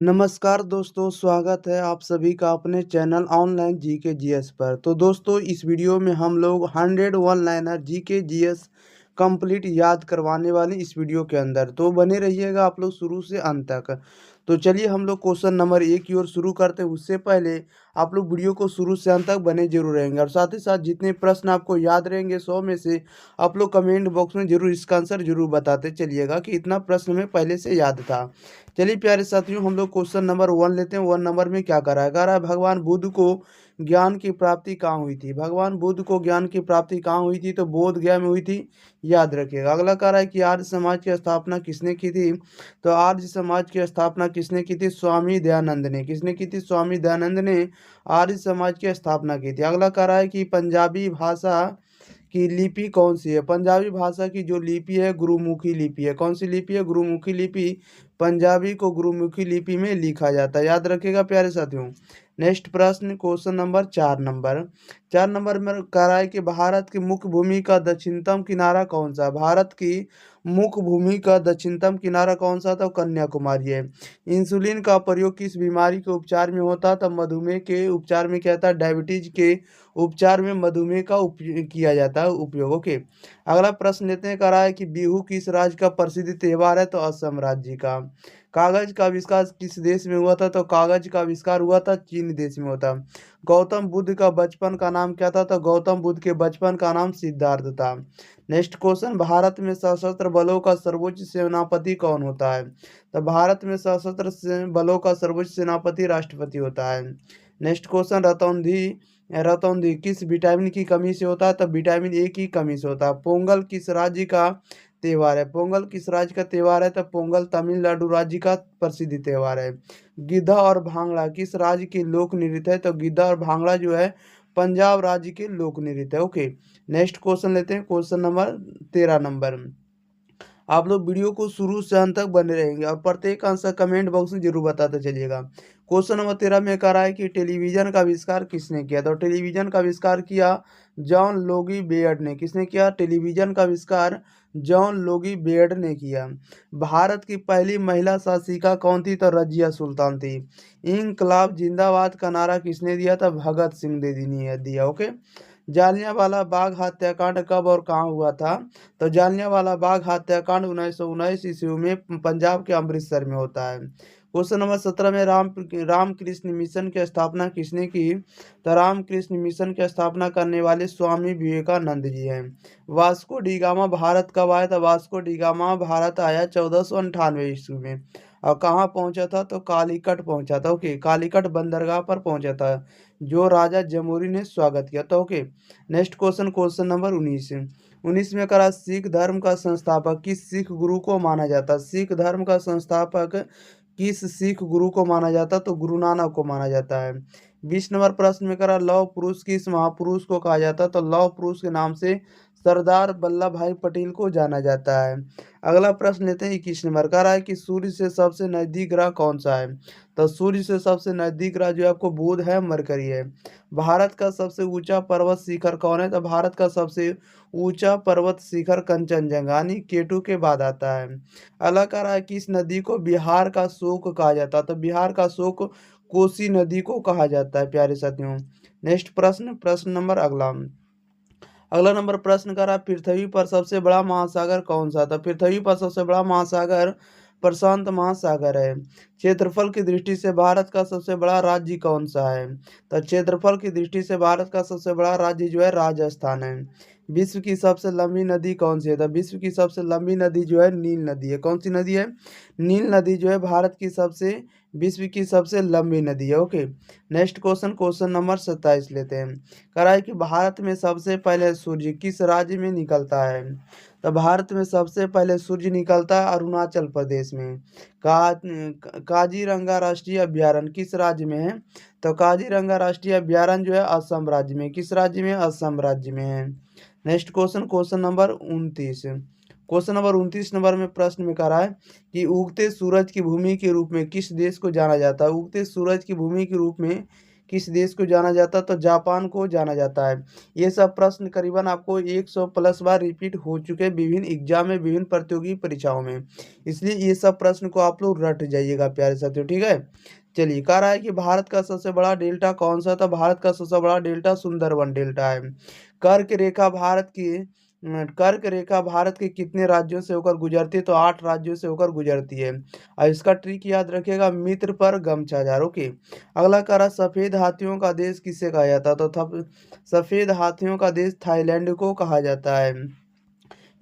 नमस्कार दोस्तों, स्वागत है आप सभी का अपने चैनल ऑनलाइन जीके जीएस पर। तो दोस्तों, इस वीडियो में हम लोग 100 one liner GK GS complete याद करवाने वाले इस वीडियो के अंदर। तो बने रहिएगा आप लोग शुरू से अंत तक। तो चलिए हम लोग क्वेश्चन नंबर 1 की ओर शुरू करते हैं। उससे पहले आप लोग वीडियो को शुरू से अंत तक बने जरूर रहेंगे, और साथ ही साथ जितने प्रश्न आपको याद रहेंगे 100 में से आप लोग कमेंट बॉक्स में जरूर इसका आंसर जरूर बताते चलिएगा कि इतना प्रश्न हमें पहले से याद था। चलिए प्यारे साथियों, हम लोग क्वेश्चन नंबर 1 लेते हैं। 1 नंबर में क्या कह रहा है भगवान बुद्ध को ज्ञान की प्राप्ति कहाँ हुई थी। भगवान बुद्ध को ज्ञान की प्राप्ति कहाँ हुई थी, तो बोध गया में हुई थी, याद रखिएगा। अगला कह रहा है कि आर्य समाज की स्थापना किसने की थी, तो आर्य समाज की स्थापना किसने की थी, स्वामी दयानंद ने। किसने की थी, स्वामी दयानंद ने आर्य समाज की स्थापना की थी। अगला कह रहा है कि पंजाबी भाषा की लिपि कौन सी है। पंजाबी भाषा की जो लिपि है गुरुमुखी लिपि है। कौन सी लिपि है, गुरुमुखी लिपि। पंजाबी को गुरुमुखी लिपि में लिखा जाता है, याद रखिएगा प्यारे साथियों। नेक्स्ट प्रश्न, क्वेश्चन नंबर 4 नंबर में कह रहा है कि भारत की मुख्य भूमि का दक्षिणतम किनारा कौन सा है। भारत की मुख्य भूमि का दक्षिणतम किनारा कौन सा था, कन्याकुमारी है। इंसुलिन का प्रयोग किस बीमारी के उपचार में होता है, तो मधुमेह के उपचार में क्या था, डायबिटीज के उपचार में मधुमेह का किया जाता है उपयोग। ओके, अगला प्रश्न लेते हैं। कह रहा है कि बिहू किस राज्य का प्रसिद्ध त्योहार है, तो असम राज्य का। कागज का आविष्कार किस देश में हुआ था, तो कागज का आविष्कार हुआ था चीन देश में होता। गौतम बुद्ध का बचपन का नाम क्या था, तो गौतम बुद्ध के बचपन का नाम सिद्धार्थ था। नेक्स्ट क्वेश्चन, भारत में सशस्त्र बलों का सर्वोच्च सेनापति कौन होता है, तो भारत में सशस्त्र बलों का सर्वोच्च सेनापति राष्ट्रपति होता है। नेक्स्ट क्वेश्चन, रतौंधी किस विटामिन की कमी से होता है, तो विटामिन ए की कमी से होता है। पोंगल किस राज्य का त्योहार है, पोंगल किस राज्य का त्योहार है, तो पोंगल तमिलनाडु राज्य का प्रसिद्ध त्योहार है। गिद्धा और भांगड़ा किस राज्य के लोक नृत्य है, तो गिद्धा और भांगड़ा जो है पंजाब राज्य के लोक नृत्य है। ओके, नेक्स्ट क्वेश्चन लेते हैं। क्वेश्चन नंबर 13 आप लोग वीडियो को शुरू से अंत तक बने रहेंगे, और प्रत्येक आंसर कमेंट बॉक्स में जरूर बताते चलिएगा। क्वेश्चन नंबर 13 में कह रहा है कि टेलीविजन का आविष्कार किसने किया, तो टेलीविजन का आविष्कार किया जॉन लोगी बेयर्ड ने। किसने किया, टेलीविजन का आविष्कार जॉन लोगी बेयर्ड ने किया। भारत की पहली महिला शासिका कौन थी, तो रजिया सुल्तान थी। इंकलाब जिंदाबाद का नारा किसने दिया था, भगत सिंह दे दिया। ओके, जालियांवाला बाग हत्याकांड कब और कहाँ हुआ था, तो जालियांवाला बाग हत्याकांड 1919 ईस्वी में पंजाब के अमृतसर में होता है। क्वेश्चन नंबर 17 में रामकृष्ण मिशन की स्थापना किसने की, तो रामकृष्ण मिशन की स्थापना करने वाले स्वामी विवेकानंद जी हैं। वास्को डी गामा भारत कब आया था, वास्को डी गामा भारत आया 1498 ईस्वी में। और कहाँ पहुंचा था, तो कालीकट पहुंचा था। ओके, कालीकट बंदरगाह पर पहुंचा था, जो राजा जमूरी ने स्वागत किया था। Okay, next question, question number 19 में करा सिख धर्म का संस्थापक किस सिख गुरु को माना जाता। सिख धर्म का संस्थापक किस सिख गुरु को माना जाता, तो गुरु नानक को माना जाता है। 20 नंबर प्रश्न में करा लौह पुरुष किस महापुरुष को कहा जाता, तो लौह पुरुष के नाम से सरदार वल्लभ भाई पटेल को जाना जाता है। अगला प्रश्न लेते हैं। 21 नंबर कह रहा है कि सूर्य से सबसे नजदीक ग्रह कौन सा है, तो सूर्य से सबसे नजदीक ग्रह जो है आपको बुध है, मरकरी है। भारत का सबसे ऊंचा पर्वत शिखर कौन है, तो भारत का सबसे ऊंचा पर्वत शिखर कंचनजंगा यानी केटू के बाद आता है। अगला कह रहा है कि इस नदी को बिहार का शोक कहा जाता है, तो बिहार का शोक कोसी नदी को कहा जाता है प्यारे साथियों। नेक्स्ट प्रश्न, प्रश्न नंबर अगला नंबर प्रश्न कर रहा है पृथ्वी पर सबसे बड़ा महासागर कौन सा था। पृथ्वी पर सबसे बड़ा महासागर प्रशांत महासागर है। क्षेत्रफल की दृष्टि से भारत का सबसे बड़ा राज्य कौन सा है, तो क्षेत्रफल की दृष्टि से भारत का सबसे बड़ा राज्य जो है राजस्थान है। विश्व की सबसे लंबी नदी कौन सी है, तो विश्व की सबसे लंबी नदी जो है नील नदी है। कौन सी नदी है, नील नदी जो है भारत की सबसे विश्व की सबसे लंबी नदी है। Okay, next question, question number 27 लेते हैं। कह रहा है कि भारत में सबसे पहले सूर्य किस राज्य में निकलता है, तो भारत में सबसे पहले सूर्य निकलता है अरुणाचल प्रदेश में। काजीरंगा राष्ट्रीय अभ्यारण्य किस राज्य में है, तो काजीरंगा राष्ट्रीय अभ्यारण्य जो है असम राज्य में। किस राज्य में, असम राज्य में है। Next question, question number 29। Question number 29 number में प्रश्न में कह रहा है कि उगते सूरज की भूमि के रूप में किस देश को जाना जाता है। उगते सूरज की भूमि के रूप में किस देश को जाना जाता है? तो जापान को जाना जाता है। ये सब प्रश्न करीबन आपको 100 प्लस बार रिपीट हो चुके हैं विभिन्न एग्जाम में, विभिन्न प्रतियोगी परीक्षाओं में। इसलिए ये सब प्रश्न को आप लोग रट जाइएगा प्यारे साथियों, ठीक है। चलिए, कह रहा है कि भारत का सबसे बड़ा डेल्टा कौन सा था? भारत का सबसे बड़ा डेल्टा सुंदरबन डेल्टा है। कर्क रेखा भारत की कर्क रेखा भारत के कितने राज्यों से होकर गुजरती है? तो 8 राज्यों से होकर गुजरती है। और इसका ट्रिक याद रखिएगा, मित्र पर गमछाजार। ओके। अगला कह रहा, सफेद हाथियों का देश किसे कहा जाता है? तो सफेद हाथियों का देश थाईलैंड को कहा जाता है।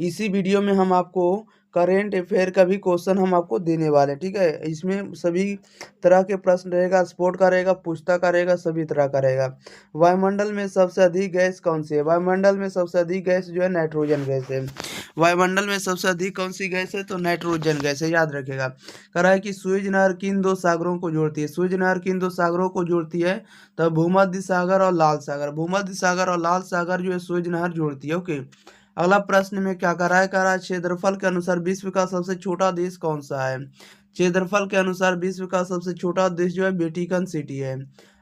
इसी वीडियो में हम आपको करेंट अफेयर का भी क्वेश्चन हम आपको देने वाले हैं, ठीक है। इसमें सभी तरह के प्रश्न रहेगा, स्पोर्ट का रहेगा, पुस्तक का रहेगा, सभी तरह का रहेगा। वायुमंडल में सबसे अधिक गैस कौन सी है? वायुमंडल में सबसे अधिक गैस जो है नाइट्रोजन गैस है। वायुमंडल में सबसे अधिक कौन सी गैस है? तो नाइट्रोजन गैस है, याद रखेगा। कह रहा है कि सुएज नहर किन दो सागरों को जोड़ती है? सुएज नहर किन दो सागरों को जोड़ती है? तो भूमध्य सागर और लाल सागर। भूमध्य सागर और लाल सागर जो है सुएज नहर जोड़ती है। ओके। अगला प्रश्न में क्या कर रहा है? कह रहा है क्षेत्रफल के अनुसार विश्व का सबसे छोटा देश कौन सा है? क्षेत्रफल के अनुसार विश्व का सबसे छोटा देश जो है वेटिकन सिटी है।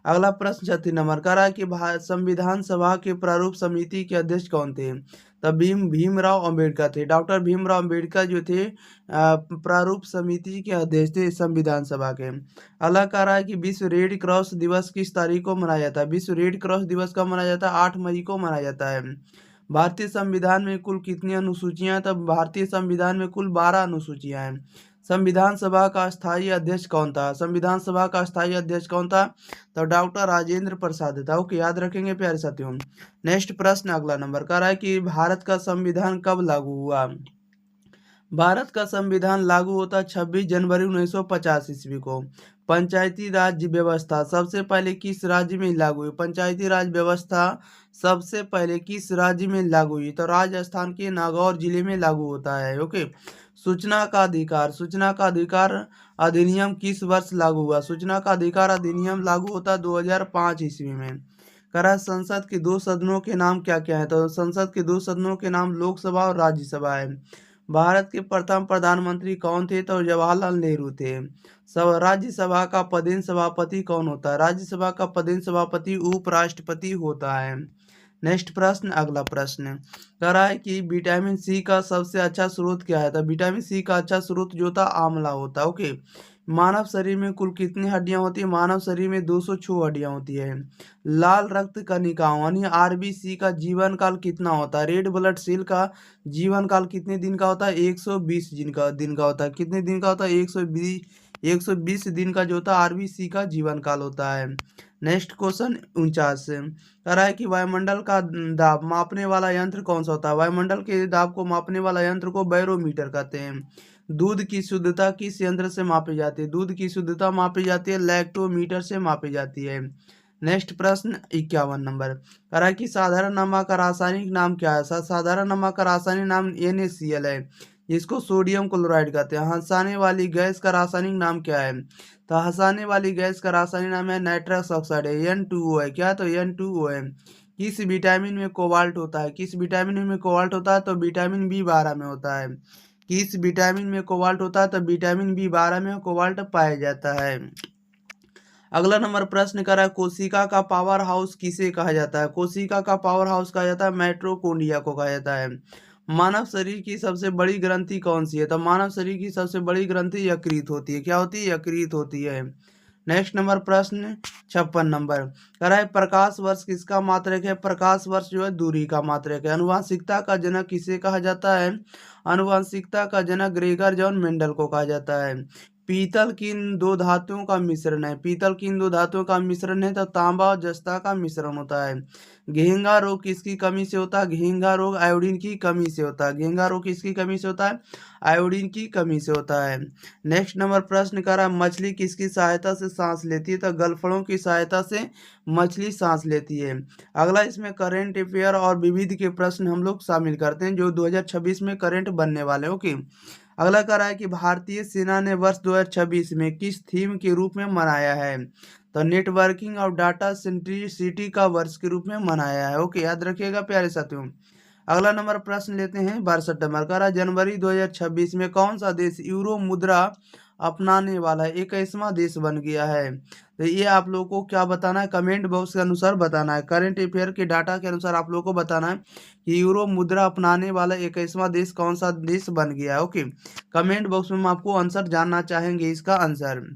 अगला प्रश्न 36 नंबर कह रहा है कि संविधान सभा के प्रारूप समिति के अध्यक्ष कौन थे? तब भीमराव अंबेडकर थे। डॉक्टर भीमराव अंबेडकर जो थे प्रारूप समिति के अध्यक्ष थे संविधान सभा के। अगला कह रहा है कि विश्व रेड क्रॉस दिवस किस तारीख को मनाया जाता है? विश्व रेड क्रॉस दिवस कब मनाया जाता है? 8 मई को मनाया जाता है। भारतीय संविधान में कुल कितनी अनुसूचियां? तब भारतीय संविधान में कुल 12 अनुसूचियां हैं। संविधान सभा का स्थायी अध्यक्ष कौन था? संविधान सभा का स्थायी अध्यक्ष कौन था? तो डॉक्टर राजेंद्र प्रसाद था। ओके, याद रखेंगे प्यारे साथियों। नेक्स्ट प्रश्न अगला नंबर का रहा है कि भारत का संविधान कब लागू हुआ? भारत का संविधान लागू होता 26 जनवरी 1950 ईस्वी को। पंचायती राज व्यवस्था सबसे पहले किस राज्य में लागू हुई? पंचायती राज व्यवस्था सबसे पहले किस राज्य में लागू हुई? तो राजस्थान के नागौर जिले में लागू होता है। ओके। सूचना का अधिकार, सूचना का अधिकार अधिनियम किस वर्ष लागू हुआ? सूचना का अधिकार अधिनियम लागू होता 2005 ईस्वी में। करा संसद के दो सदनों के नाम क्या क्या है? तो संसद के दो सदनों के नाम लोकसभा और राज्यसभा है। भारत के प्रथम प्रधानमंत्री कौन थे? तो जवाहरलाल नेहरू थे। सब राज्यसभा का पदेन सभापति कौन होता है? राज्यसभा का पदेन सभापति उपराष्ट्रपति होता है। नेक्स्ट प्रश्न अगला प्रश्न कह रहा है कि विटामिन सी का सबसे अच्छा स्रोत क्या है? तो विटामिन सी का अच्छा स्रोत जो था आंवला होता है। ओके। मानव शरीर में कुल कितनी हड्डियां होती है? मानव शरीर में 206 हड्डियां होती है। लाल रक्त कणिकाओं यानी आरबीसी का जीवन काल कितना होता है? रेड ब्लड सेल का जीवन काल कितने दिन का होता है? 120 दिन का होता है। कितने दिन का होता है? 120 दिन का जो होता है आरबीसी का जीवन काल होता है। नेक्स्ट क्वेश्चन 49 कह रहा है कि वायुमंडल का दाब मापने वाला यंत्र कौन सा होता है? वायुमंडल के दाब को मापने वाला यंत्र को बैरोमीटर कहते हैं। दूध की शुद्धता किस यंत्र से मापी जाती है? दूध की शुद्धता मापी जाती है लैक्टोमीटर से मापी जाती है। नेक्स्ट प्रश्न 51 नंबर कह रहा है कि साधारण नमक का रासायनिक नाम क्या है? साधारण नमक का रासायनिक नाम NaCl है। इसको सोडियम क्लोराइड कहते हैं। हंसाने वाली गैस का रासायनिक नाम क्या है? तो हंसाने वाली गैस का रासायनिक नाम है नाइट्रस ऑक्साइड है। N2O है। क्या? तो N2O है। किस विटामिन में कोबाल्ट होता है? किस विटामिन में कोबाल्ट होता है? तो विटामिन B12 में होता है। किस विटामिन में कोबाल्ट होता है? तो विटामिन B12 में कोबाल्ट पाया जाता है। अगला नंबर प्रश्न कर रहा है कोशिका का पावर हाउस किसे कहा जाता है? कोशिका का पावर हाउस कहा जाता है माइटोकॉन्ड्रिया को कहा जाता है। मानव शरीर की सबसे बड़ी ग्रंथि कौन सी है? तो मानव शरीर की सबसे बड़ी ग्रंथि यकृत होती है। क्या होती है? यकृत होती है। नेक्स्ट नंबर प्रश्न 56 नंबर कह रहा है प्रकाश वर्ष किसका मात्रक है? प्रकाश वर्ष जो है दूरी का मात्रक है। अनुवांशिकता का जनक किसे कहा जाता है? अनुवांशिकता का जनक ग्रेगर जॉन मेंडल को कहा जाता है। पीतल किन दो धातुओं का मिश्रण है? पीतल किन दो धातुओं का मिश्रण है? तो तांबा और जस्ता का मिश्रण होता है। घेंगा रोग किसकी कमी से होता है? घेंगा रोग आयोडीन की कमी से होता है। घेंगा रोग किसकी कमी से होता है? आयोडीन की कमी से होता है। नेक्स्ट नंबर प्रश्न कर रहा है मछली किसकी सहायता से सांस लेती है? तो गलफड़ों की सहायता से मछली सांस लेती है। अगला इसमें करेंट अफेयर और विविध के प्रश्न हम लोग शामिल करते हैं जो 2026 में करेंट बनने वाले। ओके। अगला कह रहा है कि भारतीय सेना ने वर्ष 2026 में किस थीम के रूप में मनाया है? तो नेटवर्किंग और डाटा सेंट्रिसिटी का वर्ष के रूप में मनाया है। ओके, याद रखिएगा प्यारे साथियों। अगला नंबर प्रश्न लेते हैं 62 नंबर कह रहा है जनवरी 2026 में कौन सा देश यूरो मुद्रा अपनाने वाला 21वां देश बन गया है। तो ये आप लोगों को क्या बताना है, कमेंट बॉक्स के अनुसार बताना है। करंट अफेयर के डाटा के अनुसार आप लोगों को बताना है कि यूरो मुद्रा अपनाने वाला 21वां देश कौन सा देश बन गया है। ओके, कमेंट बॉक्स में हम आपको आंसर जानना चाहेंगे इसका आंसर।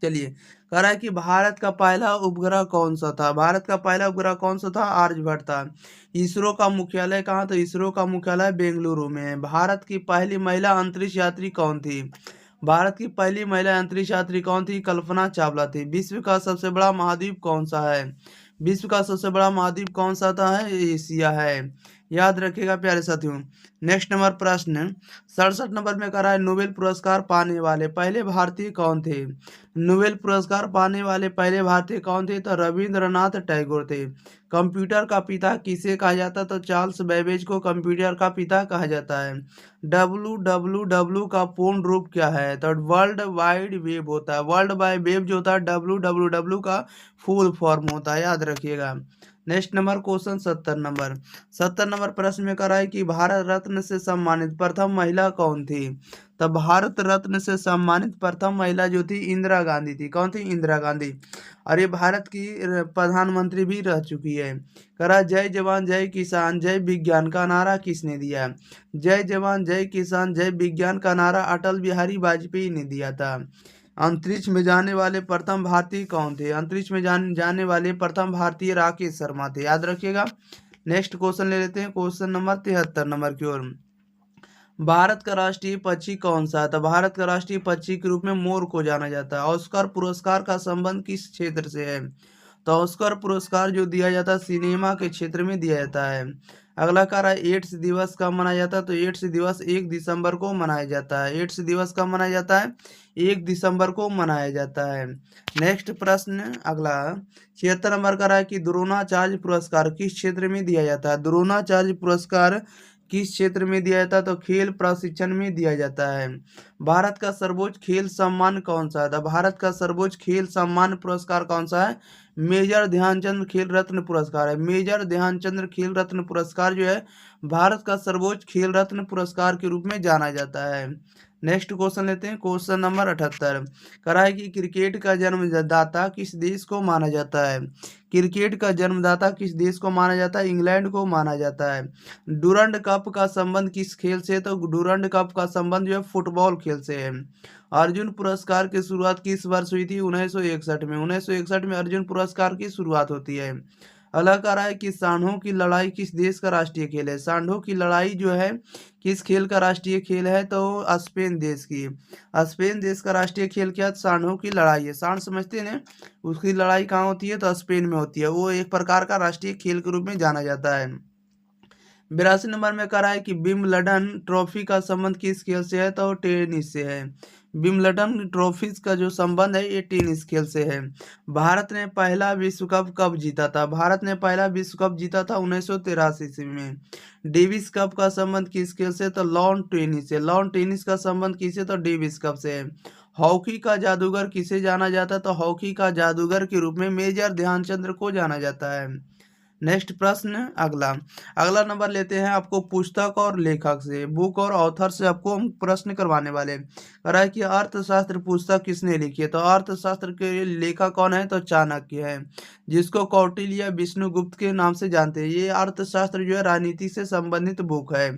चलिए, कह रहा है कि भारत का पहला उपग्रह कौन सा था। भारत का पहला उपग्रह कौन सा था, आर्यभट्ट था। इसरो का मुख्यालय कहाँ, तो इसरो का मुख्यालय बेंगलुरु में है। भारत की पहली महिला अंतरिक्ष यात्री कौन थी। भारत की पहली महिला अंतरिक्ष यात्री कौन थी, कल्पना चावला थी। विश्व का सबसे बड़ा महाद्वीप कौन सा है। विश्व का सबसे बड़ा महाद्वीप कौन सा था है, एशिया है। याद रखिएगा प्यारे साथियों। नेक्स्ट नंबर प्रश्न 67 नंबर में कह रहा है नोबेल पुरस्कार पाने वाले पहले भारतीय कौन थे। नोबेल पुरस्कार पाने वाले पहले भारतीय कौन थे, तो रविंद्रनाथ टैगोर थे। कंप्यूटर का पिता किसे कहा जाता है, तो चार्ल्स बेबेज को कंप्यूटर का पिता कहा जाता है। WWW का पूर्ण रूप क्या है, तो वर्ल्ड वाइड वेब होता है। वर्ल्ड वाइड वेब जो होता है WWW का फुल फॉर्म होता है, याद रखिएगा। नेक्स्ट नंबर क्वेश्चन 70 नंबर प्रश्न में करा है कि भारत रत्न से सम्मानित प्रथम महिला कौन थी। तब भारत रत्न से सम्मानित प्रथम महिला जो थी इंदिरा गांधी थी। कौन थी, इंदिरा गांधी। और ये भारत की प्रधानमंत्री भी रह चुकी है। करा जय जवान जय किसान जय विज्ञान का नारा किसने दिया। जय जवान जय किसान जय विज्ञान का नारा अटल बिहारी वाजपेयी ने दिया था। अंतरिक्ष में जाने वाले प्रथम भारतीय कौन थे। अंतरिक्ष में जाने वाले प्रथम भारतीय राकेश शर्मा थे, याद रखिएगा। नेक्स्ट क्वेश्चन ले लेते हैं, क्वेश्चन नंबर 73 नंबर की ओर। भारत का राष्ट्रीय पक्षी कौन सा है, तो भारत का राष्ट्रीय पक्षी के रूप में मोर को जाना जाता है। ऑस्कर पुरस्कार का संबंध किस क्षेत्र से है, तो ऑस्कर पुरस्कार जो दिया जाता है सिनेमा के क्षेत्र में दिया जाता है। अगला कह रहा है एड्स दिवस कब मनाया जाता है, तो एड्स दिवस 1 दिसंबर को मनाया जाता है। एड्स दिवस कब मनाया जाता है, 1 दिसंबर को मनाया जाता है। नेक्स्ट प्रश्न अगला 76 नंबर का रहा है कि द्रोणाचार्य पुरस्कार किस क्षेत्र में दिया जाता है। द्रोणाचार्य पुरस्कार किस क्षेत्र में दिया जाता है, तो खेल प्रशिक्षण में दिया जाता है। भारत का सर्वोच्च खेल सम्मान कौन सा है, तो भारत का सर्वोच्च खेल सम्मान पुरस्कार कौन सा है, मेजर ध्यानचंद खेल रत्न पुरस्कार है। मेजर ध्यानचंद खेल रत्न पुरस्कार जो है भारत का सर्वोच्च खेल रत्न पुरस्कार के रूप में जाना जाता है। नेक्स्ट क्वेश्चन लेते हैं, क्वेश्चन नंबर 78 करा है कि क्रिकेट का जन्मदाता किस देश को माना जाता है। क्रिकेट का जन्मदाता किस देश को माना जाता है, इंग्लैंड को माना जाता है। डूरंड कप का संबंध किस खेल से, तो डूरंड कप का संबंध जो है फुटबॉल खेल से है। अर्जुन पुरस्कार की शुरुआत किस वर्ष हुई थी, 1961 में। 1961 में अर्जुन पुरस्कार की शुरुआत होती है। अलग आ रहा है कि सांडों की लड़ाई किस देश का राष्ट्रीय खेल है। सांडों की लड़ाई जो है किस खेल का राष्ट्रीय खेल है, तो स्पेन देश की। स्पेन देश का राष्ट्रीय खेल क्या है, सांडों की लड़ाई है। सांड समझते हैं ना, उसकी लड़ाई कहाँ होती है, तो स्पेन में होती है। वो एक प्रकार का राष्ट्रीय खेल के रूप में जाना जाता है। 82 नंबर में कह रहा है कि विंबलडन ट्रॉफी का संबंध किस खेल से है, तो टेनिस से है। विंबलडन ट्रॉफी का जो संबंध है ये टेनिस खेल से है। भारत ने पहला विश्व कप कब जीता था। भारत ने पहला विश्व कप जीता था 1983 ईस्वी में। डेविस कप का संबंध किस खेल से, तो लॉन टेनिस से। लॉन टेनिस का संबंध किसे, तो डेविस कप से है। हॉकी का जादूगर किसे जाना जाता है, तो हॉकी का जादूगर के रूप में मेजर ध्यानचंद को जाना जाता है। नेक्स्ट प्रश्न अगला अगला नंबर लेते हैं आपको पुस्तक और लेखक से, बुक और ऑथर से आपको हम प्रश्न करवाने वाले हैं। कह रहा है कि अर्थशास्त्र पुस्तक किसने लिखी है, तो अर्थशास्त्र के लेखक कौन है, तो चाणक्य है, जिसको कौटिल्य विष्णुगुप्त के नाम से जानते हैं। ये अर्थशास्त्र जो है राजनीति से संबंधित बुक है।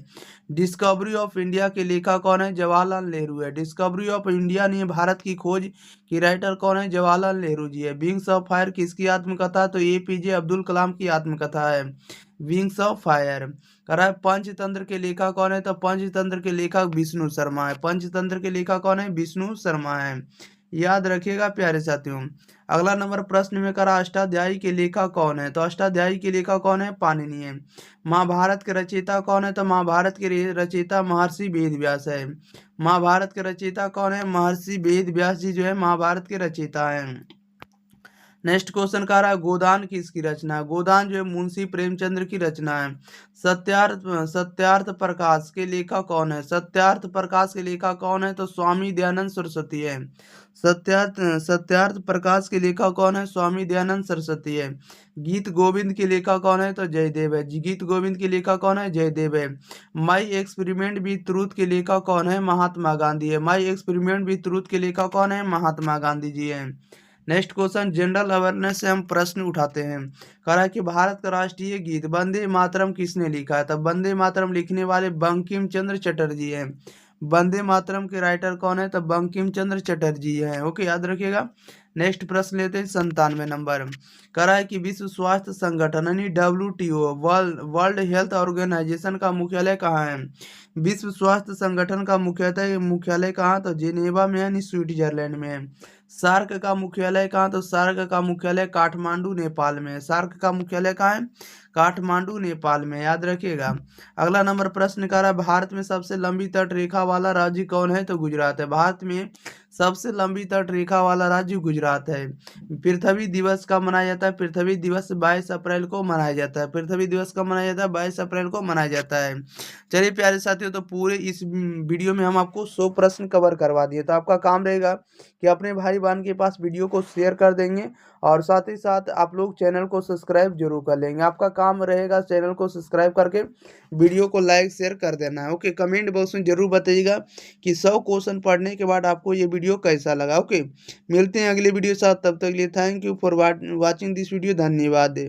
डिस्कवरी ऑफ इंडिया के लेखक कौन है, जवाहरलाल नेहरू है। डिस्कवरी ऑफ इंडिया ने भारत की खोज की राइटर कौन है, जवाहरलाल नेहरू जी है। विंग्स ऑफ फायर किसकी आत्मकथा, तो एपीजे अब्दुल कलाम की आत्मकथा है, विंग्स ऑफ फायर। कह रहा है पंचतंत्र के लेखक कौन है, तो पंचतंत्र के लेखक विष्णु शर्मा है। पंचतंत्र के लेखक कौन है, विष्णु शर्मा है, याद रखिएगा प्यारे साथियों। अगला नंबर प्रश्न में करा अष्टाध्यायी के लेखक कौन है, तो अष्टाध्यायी के लेखक कौन है, पाणिनि है। महाभारत के रचयिता कौन है, तो महाभारत के रचयिता महर्षि वेद व्यास है। महाभारत के रचयिता कौन है, महर्षि वेद व्यास जी जो है महाभारत के रचयिता हैं। नेक्स्ट क्वेश्चन कह रहा है गोदान किसकी रचना है। गोदान जो है मुंशी प्रेमचंद्र की रचना है। सत्यार्थ प्रकाश के लेखक कौन है। सत्यार्थ प्रकाश के लेखक कौन है, तो स्वामी दयानंद सरस्वती है। सत्यार्थ सत्यार्थ प्रकाश के लेखक कौन है, स्वामी दयानंद सरस्वती है। गीत गोविंद के लेखक कौन है, तो जयदेव है। गीत गोविंद के लेखक कौन है, जयदेव है। माई एक्सपेरिमेंट विद ट्रूथ के लेखक कौन है, महात्मा गांधी है। माई एक्सपेरिमेंट विद ट्रूथ के लेखक कौन है, महात्मा गांधी जी है। नेक्स्ट क्वेश्चन जनरल अवेयरनेस से हम प्रश्न उठाते हैं। कह रहा है कि भारत का राष्ट्रीय गीत वंदे मातरम किसने लिखा है। तब वंदे मातरम लिखने वाले बंकिम चंद्र चटर्जी हैं। वंदे मातरम के राइटर कौन है, तो बंकिम चंद्र चटर्जी हैं। ओके, याद रखिएगा। नेक्स्ट प्रश्न लेते हैं 97 नंबर। कह रहा है कि विश्व स्वास्थ्य संगठन यानी WTO वर्ल्ड हेल्थ ऑर्गेनाइजेशन का मुख्यालय कहाँ है। विश्व स्वास्थ्य संगठन का मुख्यालय कहाँ, तो जेनेवा में यानी स्विट्जरलैंड में है। सार्क का मुख्यालय कहाँ, तो सार्क का मुख्यालय काठमांडू नेपाल में है। सार्क का मुख्यालय कहाँ है, काठमांडू नेपाल में, याद रखिएगा। अगला नंबर प्रश्न कर रहा है भारत में सबसे लंबी तट रेखा वाला राज्य कौन है, तो गुजरात है। भारत में सबसे लंबी तट रेखा वाला राज्य गुजरात है। पृथ्वी दिवस कब मनाया जाता है। पृथ्वी दिवस 22 अप्रैल को मनाया जाता है। पृथ्वी दिवस कब मनाया जाता है, 22 अप्रैल को मनाया जाता है। चलिए प्यारे साथियों, तो पूरे इस वीडियो में हम आपको 100 प्रश्न कवर करवा दिए। तो आपका काम रहेगा कि अपने भाई बहन के पास वीडियो को शेयर कर देंगे और साथ ही साथ आप लोग चैनल को सब्सक्राइब जरूर कर लेंगे। आपका काम रहेगा चैनल को सब्सक्राइब करके वीडियो को लाइक शेयर कर देना है। ओके, कमेंट बॉक्स में जरूर बताइएगा कि 100 क्वेश्चन पढ़ने के बाद आपको ये वीडियो कैसा लगा। ओके, मिलते हैं अगले वीडियो साथ, तब तक के लिए thank you for watching this video. धन्यवाद।